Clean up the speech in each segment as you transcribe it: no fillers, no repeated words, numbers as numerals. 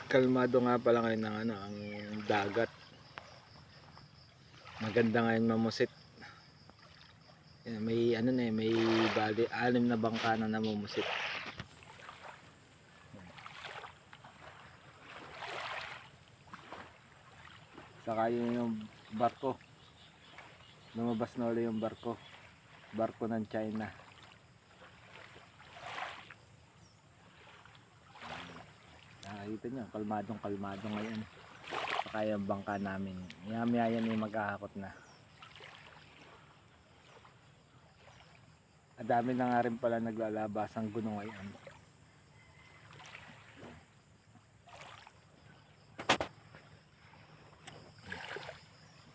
Kalmado nga pala ngayon ng ang dagat. Maganda ngayon mamusit. Yan, may may bali 6 na bangka na namumusit. Saka yung barko. Lumabas na ulit yung barko. Barko ng China. Nakikita nyo, kalmadong ngayon. Saka yung bangka namin. Maya yan yung maghahakot na. Dami na nga rin pala naglalabasang guno ngayon.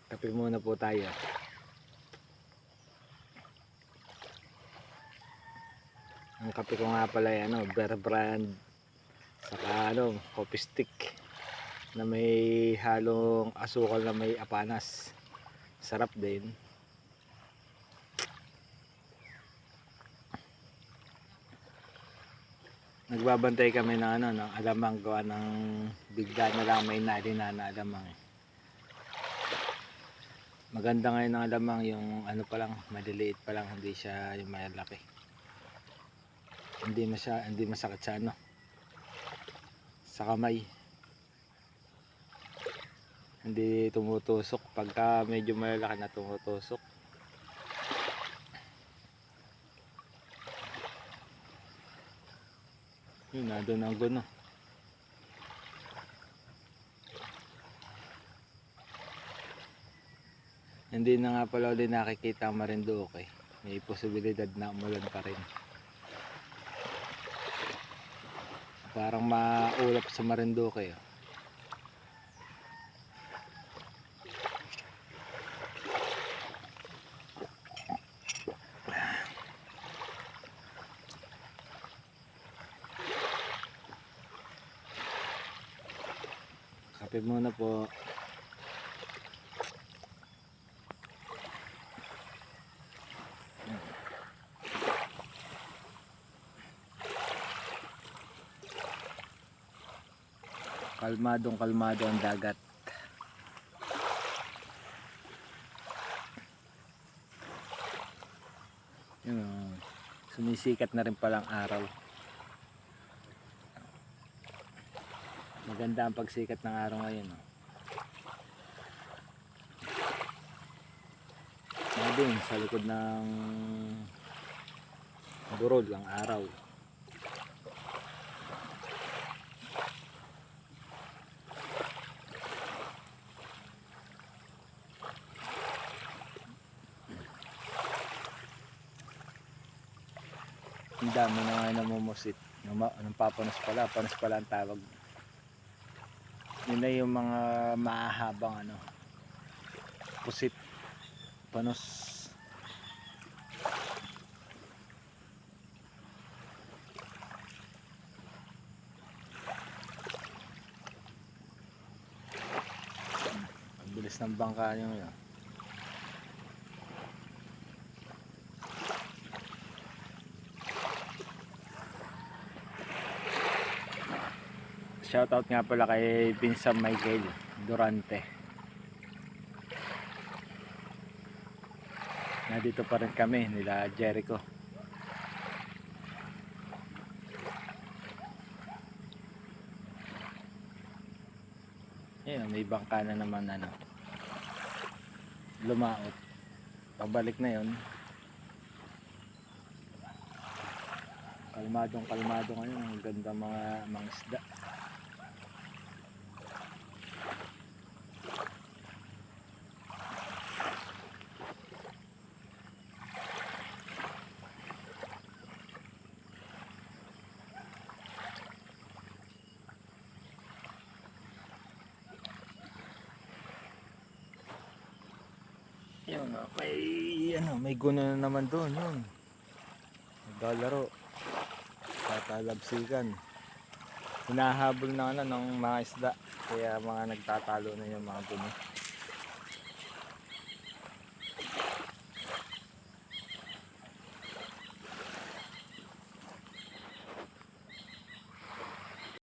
Kape muna po tayo. Ang kape ko nga pala ay Bear Brand. Saka coffee stick na may halong asukal na may apanas. Sarap din. Nagbabantay kami ng ng alamang, gawa ng bigla na lang may nalina na alamang Maganda ngayon ng alamang, yung pa lang, maliliit pa lang, hindi siya yung malaki. Hindi masakit sa sa kamay. Hindi tumutusok pagka medyo malalaki na tumutusok. Yun, nandun ang guno. Hindi na nga pala ulit nakikita ang Marinduque. May posibilidad na umulan pa rin. Parang maulap sa Marinduque. Kape muna po. Kalmado ang dagat. Yun, sumisikat na rin palang araw. Maganda ang pagsikat ng araw ngayon. Doon sa likod ng burol ang araw. Ang dami na nga namumusit. Anong papanos pala? Panos pala ang tawag. Yun na yung mga mahahabang pusit. Panos. Ang bilis ng bangka nyo yun. Shoutout nga pala kay Vincent Michael Durante. Nandito pa rin kami nila Jericho. Ayun, may bangka na naman lumaot. Pabalik na yon. Kalmado ngayon. Ang ganda mga isda. Yun, may guno na naman doon, yun. Naglalaro. Tatalabsikan. Hinahabol na ng mga isda. Kaya mga nagtatalo na yung mga guno.